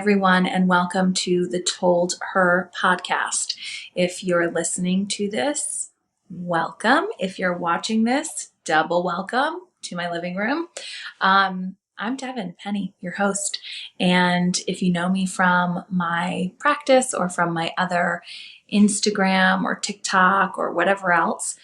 everyone, and welcome to the Tld Her podcast. If you're listening to this, welcome. If you're watching this, double welcome to my living room. I'm Devyn Penney, your host. And if you know me from my practice or from my other Instagram or TikTok or whatever else,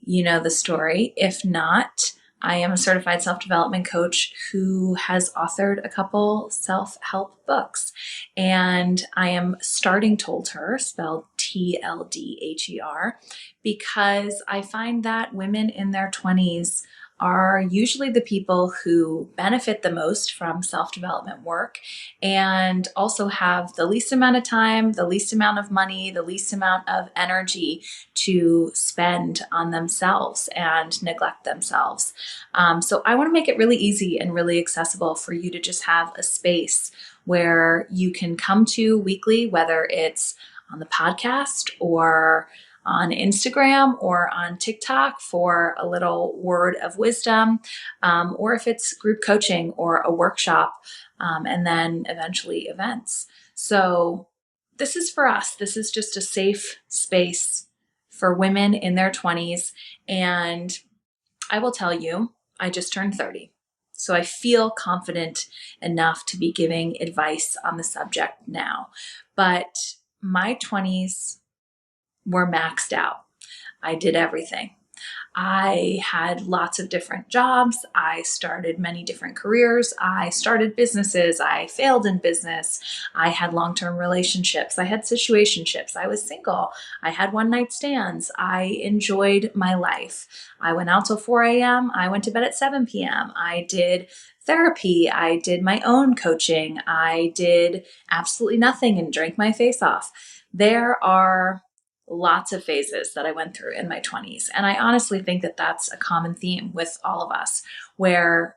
you know the story. If not, I am a certified self-development coach who has authored a couple self-help books. And I am starting Tld Her, spelled Tldher, because I find that women in their 20s are usually the people who benefit the most from self-development work and also have the least amount of time, the least amount of money, the least amount of energy to spend on themselves and neglect themselves. So I want to make it really easy and really accessible for you to just have a space where you can come to weekly, whether it's on the podcast or on Instagram or on TikTok for a little word of wisdom, or if it's group coaching or a workshop, and then eventually events. So this is for us. This is just a safe space for women in their 20s. And I will tell you, I just turned 30. So I feel confident enough to be giving advice on the subject now. But my 20s were maxed out. I did everything. I had lots of different jobs. I started many different careers. I started businesses. I failed in business. I had long-term relationships. I had situationships. I was single. I had one-night stands. I enjoyed my life. I went out till 4 a.m. I went to bed at 7 p.m. I did therapy. I did my own coaching. I did absolutely nothing and drank my face off. There are lots of phases that I went through in my 20s. And I honestly think that that's a common theme with all of us, where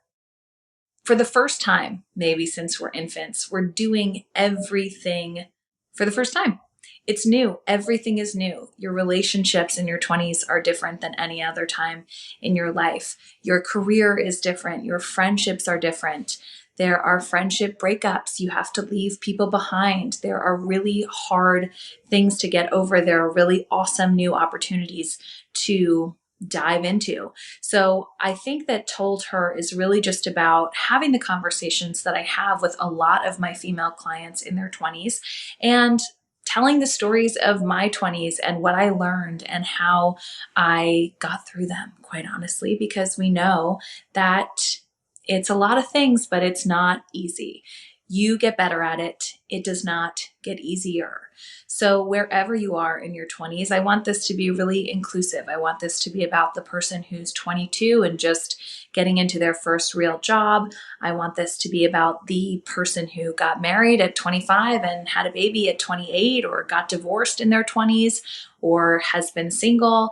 for the first time, maybe since we're infants, we're doing everything for the first time. It's new. Everything is new. Your relationships in your 20s are different than any other time in your life. Your career is different. Your friendships are different. There are friendship breakups. You have to leave people behind. There are really hard things to get over. There are really awesome new opportunities to dive into. So I think that Tld Her is really just about having the conversations that I have with a lot of my female clients in their 20s and telling the stories of my 20s and what I learned and how I got through them, quite honestly, because we know that it's a lot of things, but it's not easy. You get better at it. It does not get easier. So wherever you are in your 20s, I want this to be really inclusive. I want this to be about the person who's 22 and just getting into their first real job. I want this to be about the person who got married at 25 and had a baby at 28 or got divorced in their 20s or has been single.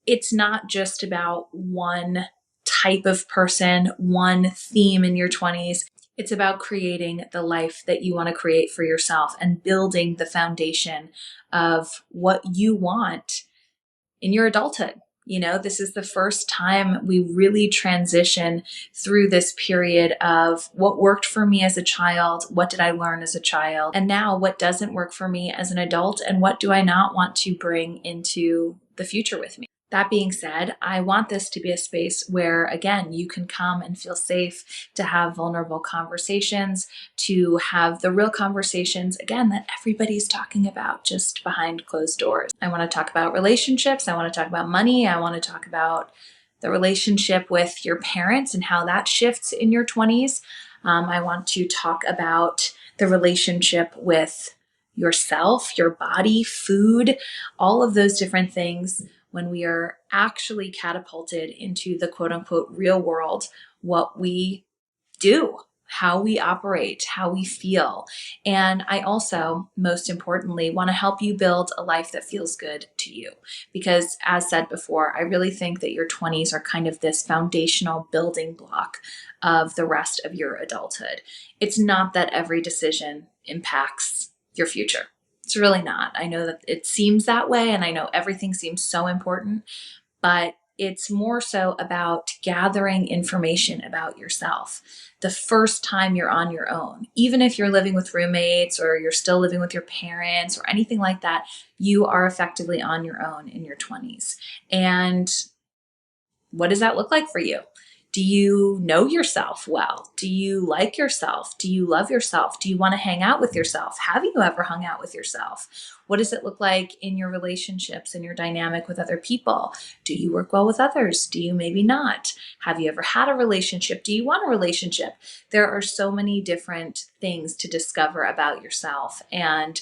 It's not just about one type of person, one theme in your 20s. It's about creating the life that you want to create for yourself and building the foundation of what you want in your adulthood. You know, this is the first time we really transition through this period of what worked for me as a child, what did I learn as a child, and now what doesn't work for me as an adult, and what do I not want to bring into the future with me. That being said, I want this to be a space where, again, you can come and feel safe to have vulnerable conversations, to have the real conversations, again, that everybody's talking about just behind closed doors. I want to talk about relationships. I want to talk about money. I want to talk about the relationship with your parents and how that shifts in your 20s. I want to talk about the relationship with yourself, your body, food, all of those different things. When we are actually catapulted into the quote unquote real world, what we do, how we operate, how we feel. And I also, most importantly, want to help you build a life that feels good to you. Because as said before, I really think that your 20s are kind of this foundational building block of the rest of your adulthood. It's not that every decision impacts your future. It's really not. I know that it seems that way, and I know everything seems so important, but it's more so about gathering information about yourself. The first time you're on your own, even if you're living with roommates or you're still living with your parents or anything like that, you are effectively on your own in your 20s. And what does that look like for you? Do you know yourself well? Do you like yourself? Do you love yourself? Do you want to hang out with yourself? Have you ever hung out with yourself? What does it look like in your relationships and your dynamic with other people? Do you work well with others? Do you maybe not? Have you ever had a relationship? Do you want a relationship? There are so many different things to discover about yourself. And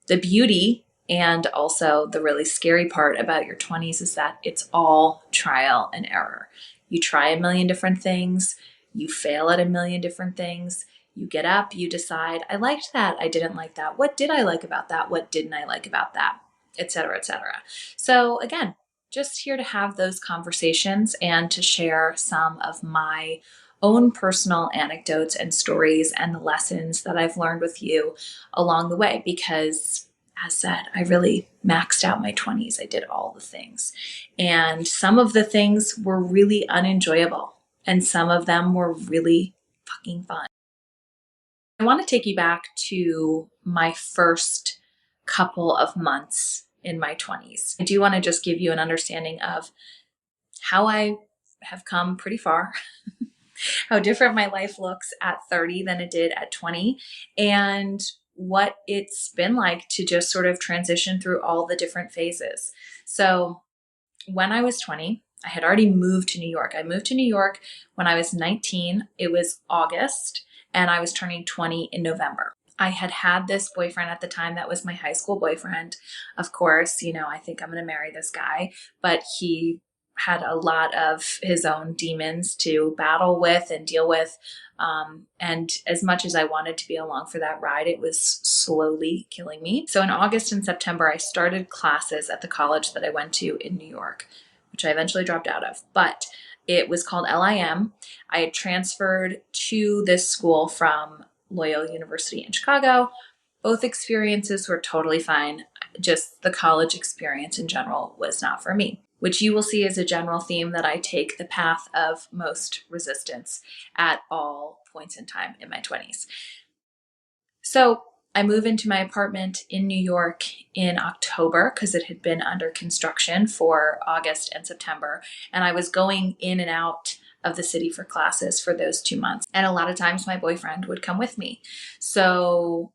the beauty and also the really scary part about your 20s is that it's all trial and error. You try a million different things, you fail at a million different things, you get up, you decide, I liked that, I didn't like that. What did I like about that? What didn't I like about that? Et cetera, et cetera. So again, just here to have those conversations and to share some of my own personal anecdotes and stories and the lessons that I've learned with you along the way, because as said, I really maxed out my 20s. I did all the things. And some of the things were really unenjoyable, and some of them were really fucking fun. I want to take you back to my first couple of months in my 20s. I do want to just give you an understanding of how I have come pretty far, how different my life looks at 30 than it did at 20, and what it's been like to just sort of transition through all the different phases. So when I was 20, I had already moved to New York. I moved to New York when I was 19. It was August, and I was turning 20 in November. I had had this boyfriend at the time that was my high school boyfriend. Of course, I think I'm going to marry this guy, but he had a lot of his own demons to battle with and deal with. And as much as I wanted to be along for that ride, it was slowly killing me. So in August and September, I started classes at the college that I went to in New York, which I eventually dropped out of. But it was called LIM. I had transferred to this school from Loyola University in Chicago. Both experiences were totally fine. Just the college experience in general was not for me, which you will see is a general theme that I take the path of most resistance at all points in time in my 20s. So I move into my apartment in New York in October because it had been under construction for August and September. And I was going in and out of the city for classes for those 2 months. And a lot of times my boyfriend would come with me. So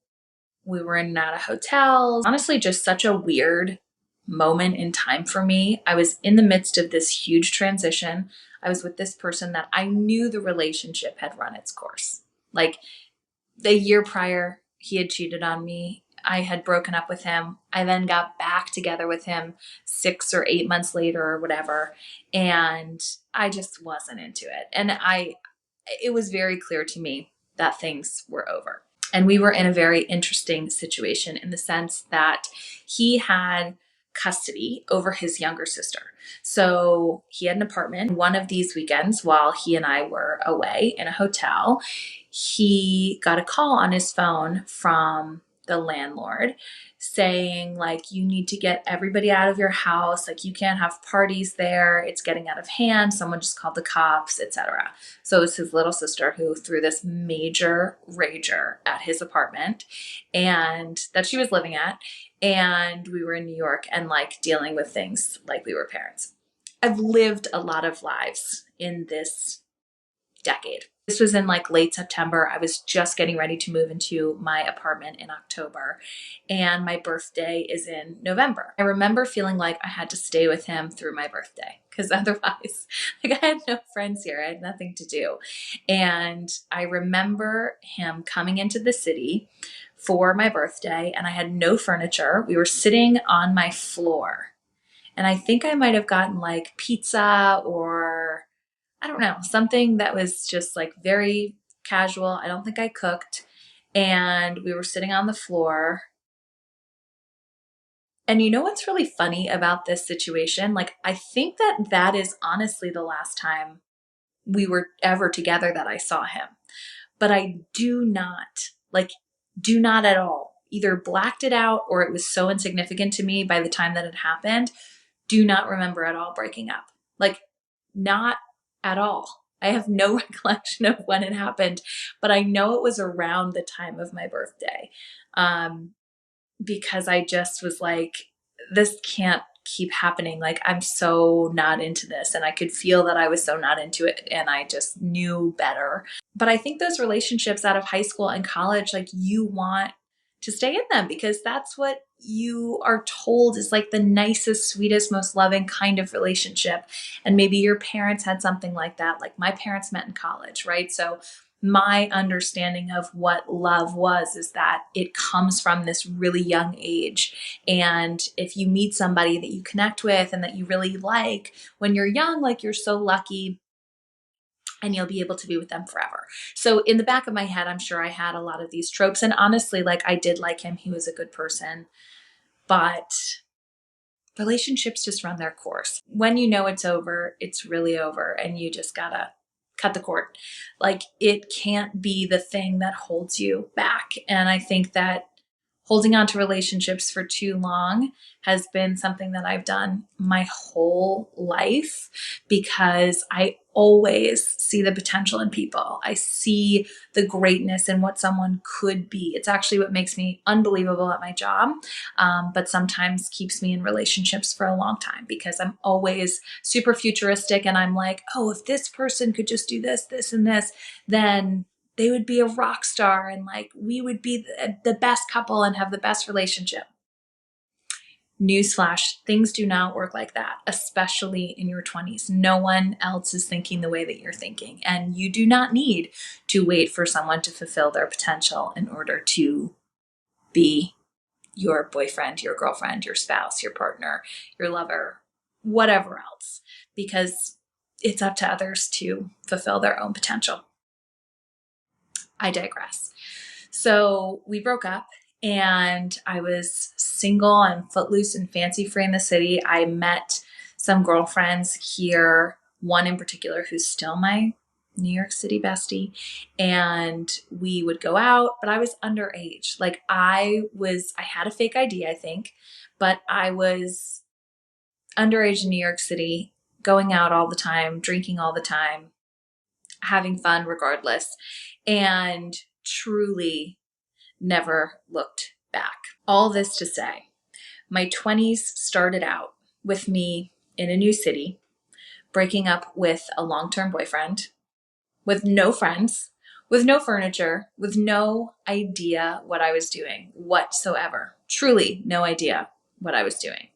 we were in and out of hotels. Honestly, just such a weird moment in time for me. I was in the midst of this huge transition. I was with this person that I knew the relationship had run its course. Like the year prior, he had cheated on me. I had broken up with him. I then got back together with him 6 or 8 months later or whatever. And I just wasn't into it. And it was very clear to me that things were over. And we were in a very interesting situation in the sense that he had custody over his younger sister. So he had an apartment. One of these weekends, while he and I were away in a hotel, he got a call on his phone from the landlord saying, like, you need to get everybody out of your house. Like, you can't have parties there. It's getting out of hand. Someone just called the cops, etc. So it was his little sister who threw this major rager at his apartment and that she was living at. And we were in New York and like dealing with things like we were parents. I've lived a lot of lives in this decade. This was in like late September. I was just getting ready to move into my apartment in October, and my birthday is in November. I remember feeling like I had to stay with him through my birthday because otherwise, like, I had no friends here. I had nothing to do. And I remember him coming into the city for my birthday, and I had no furniture. We were sitting on my floor, and I think I might have gotten like pizza or I don't know, something that was just like very casual. I don't think I cooked. And we were sitting on the floor. And you know what's really funny about this situation? Like, I think that is honestly the last time we were ever together that I saw him. But I do not at all, either blacked it out or it was so insignificant to me by the time that it happened, do not remember at all breaking up. Like, not at all. I have no recollection of when it happened, but I know it was around the time of my birthday. Because I just was like, this can't keep happening. Like, I'm so not into this. And I could feel that I was so not into it. And I just knew better. But I think those relationships out of high school and college, like, you want to stay in them because that's what you are told is like the nicest, sweetest, most loving kind of relationship. And maybe your parents had something like that. Like my parents met in college, right? So my understanding of what love was is that it comes from this really young age. And if you meet somebody that you connect with and that you really like when you're young, like you're so lucky and you'll be able to be with them forever. So in the back of my head, I'm sure I had a lot of these tropes. And honestly, like I did like him. He was a good person, but relationships just run their course. When you know it's over, it's really over and you just gotta cut the cord. Like it can't be the thing that holds you back. And I think that holding on to relationships for too long has been something that I've done my whole life because I always see the potential in people. I see the greatness in what someone could be. It's actually what makes me unbelievable at my job, but sometimes keeps me in relationships for a long time because I'm always super futuristic and I'm like, oh, if this person could just do this, this, and this, then they would be a rock star and like we would be the best couple and have the best relationship. Newsflash, things do not work like that, especially in your 20s. No one else is thinking the way that you're thinking. And you do not need to wait for someone to fulfill their potential in order to be your boyfriend, your girlfriend, your spouse, your partner, your lover, whatever else, because it's up to others to fulfill their own potential. I digress. So we broke up and I was single and footloose and fancy free in the city. I met some girlfriends here, one in particular who's still my New York City bestie. And we would go out, but I was underage. Like I had a fake ID, I think, but I was underage in New York City, going out all the time, drinking all the time, having fun regardless, and truly never looked back. All this to say, my 20s started out with me in a new city, breaking up with a long-term boyfriend, with no friends, with no furniture, with no idea what I was doing whatsoever. Truly no idea what I was doing.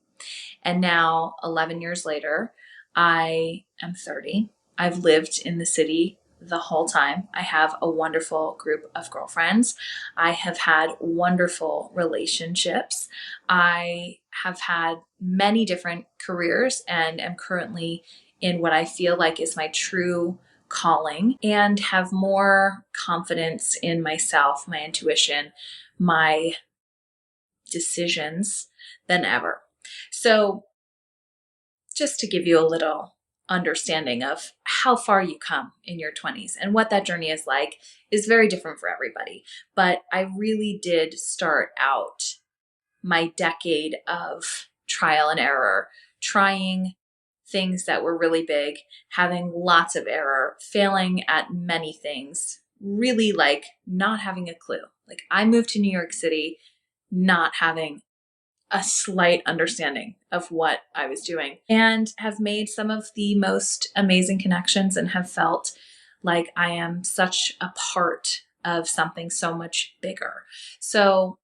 And now, 11 years later, I am 30. I've lived in the city the whole time. I have a wonderful group of girlfriends. I have had wonderful relationships. I have had many different careers and am currently in what I feel like is my true calling and have more confidence in myself, my intuition, my decisions than ever. So just to give you a little understanding of how far you come in your 20s and what that journey is like is very different for everybody. But I really did start out my decade of trial and error, trying things that were really big, having lots of error, failing at many things, really like not having a clue. Like I moved to New York City not having a slight understanding of what I was doing and have made some of the most amazing connections and have felt like I am such a part of something so much bigger. So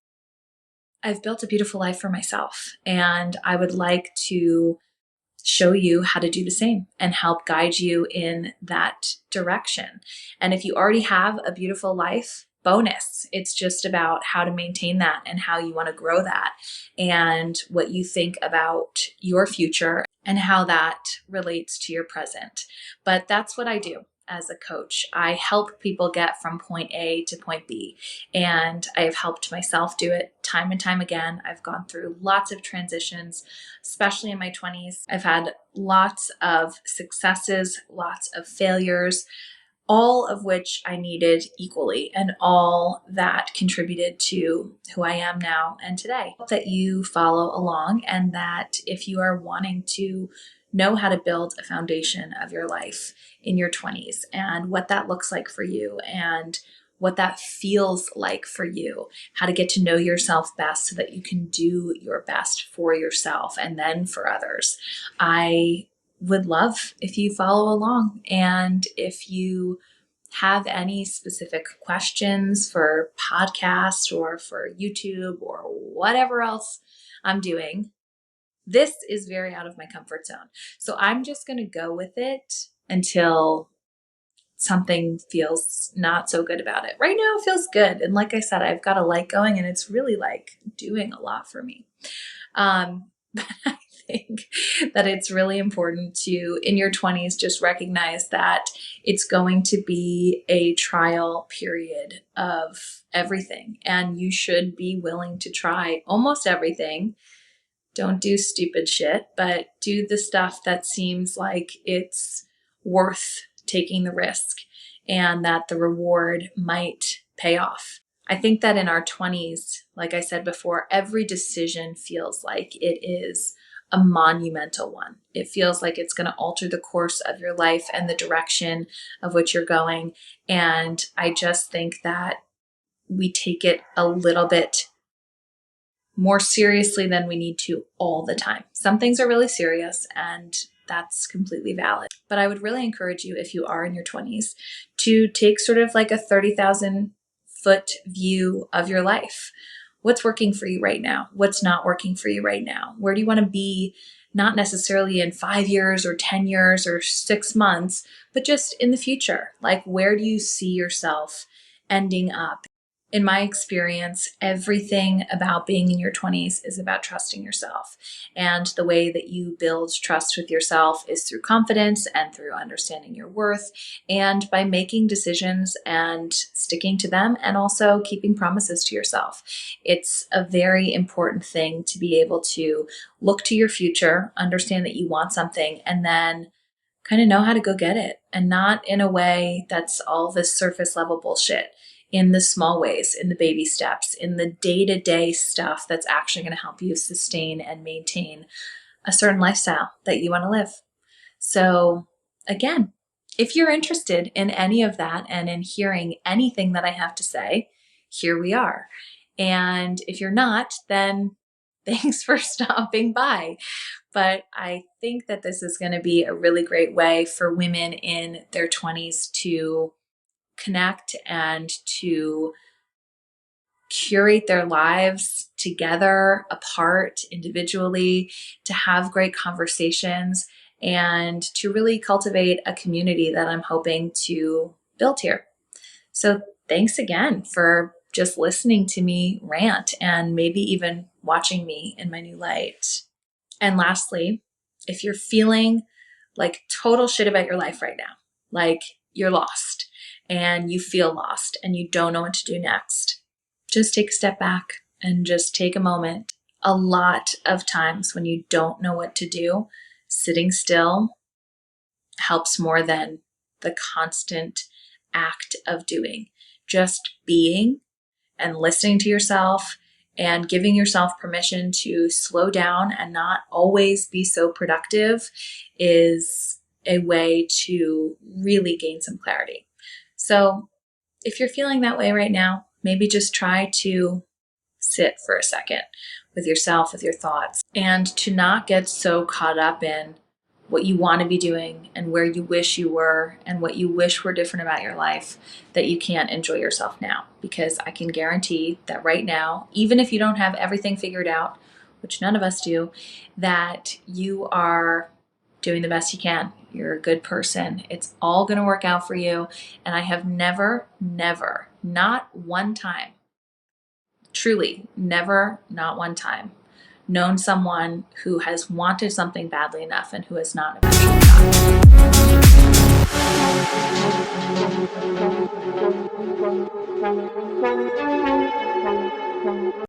I've built a beautiful life for myself and I would like to show you how to do the same and help guide you in that direction. And if you already have a beautiful life, bonus. It's just about how to maintain that and how you want to grow that and what you think about your future and how that relates to your present. But that's what I do as a coach. I help people get from point A to point B, and I have helped myself do it time and time again. I've gone through lots of transitions, especially in my 20s. I've had lots of successes, lots of failures, all of which I needed equally and all that contributed to who I am now and today. That you follow along and that if you are wanting to know how to build a foundation of your life in your 20s and what that looks like for you and what that feels like for you, how to get to know yourself best so that you can do your best for yourself and then for others. I would love if you follow along, and if you have any specific questions for podcasts or for YouTube or whatever else I'm doing, this is very out of my comfort zone. So I'm just going to go with it until something feels not so good about it. Right now it feels good. And like I said, I've got a light going and it's really like doing a lot for me. But I think that it's really important to, in your 20s, just recognize that it's going to be a trial period of everything. And you should be willing to try almost everything. Don't do stupid shit, but do the stuff that seems like it's worth taking the risk and that the reward might pay off. I think that in our 20s, like I said before, every decision feels like it is a monumental one. It feels like it's going to alter the course of your life and the direction of which you're going. And I just think that we take it a little bit more seriously than we need to all the time. Some things are really serious, and that's completely valid. But I would really encourage you, if you are in your 20s, to take sort of like a 30,000 foot view of your life. What's working for you right now? What's not working for you right now? Where do you want to be? Not necessarily in 5 years or 10 years or 6 months, but just in the future. Like, where do you see yourself ending up? In my experience, everything about being in your 20s is about trusting yourself. And the way that you build trust with yourself is through confidence and through understanding your worth, and by making decisions and sticking to them, and also keeping promises to yourself. It's a very important thing to be able to look to your future, understand that you want something, and then kind of know how to go get it, and not in a way that's all this surface level bullshit. In the small ways, in the baby steps, in the day-to-day stuff that's actually going to help you sustain and maintain a certain lifestyle that you want to live. So again, if you're interested in any of that and in hearing anything that I have to say, here we are. And if you're not, then thanks for stopping by. But I think that this is going to be a really great way for women in their 20s to connect and to curate their lives together, apart, individually, to have great conversations, and to really cultivate a community that I'm hoping to build here. So thanks again for just listening to me rant and maybe even watching me in my new light. And lastly, if you're feeling like total shit about your life right now, like you're lost, and you feel lost and you don't know what to do next, just take a step back and just take a moment. A lot of times when you don't know what to do, sitting still helps more than the constant act of doing. Just being and listening to yourself and giving yourself permission to slow down and not always be so productive is a way to really gain some clarity. So if you're feeling that way right now, maybe just try to sit for a second with yourself, with your thoughts, and to not get so caught up in what you want to be doing and where you wish you were and what you wish were different about your life that you can't enjoy yourself now. Because I can guarantee that right now, even if you don't have everything figured out, which none of us do, that you are doing the best you can. You're a good person. It's all going to work out for you. And I have never, not one time, truly never, not one time, known someone who has wanted something badly enough and who has not eventually gotten it.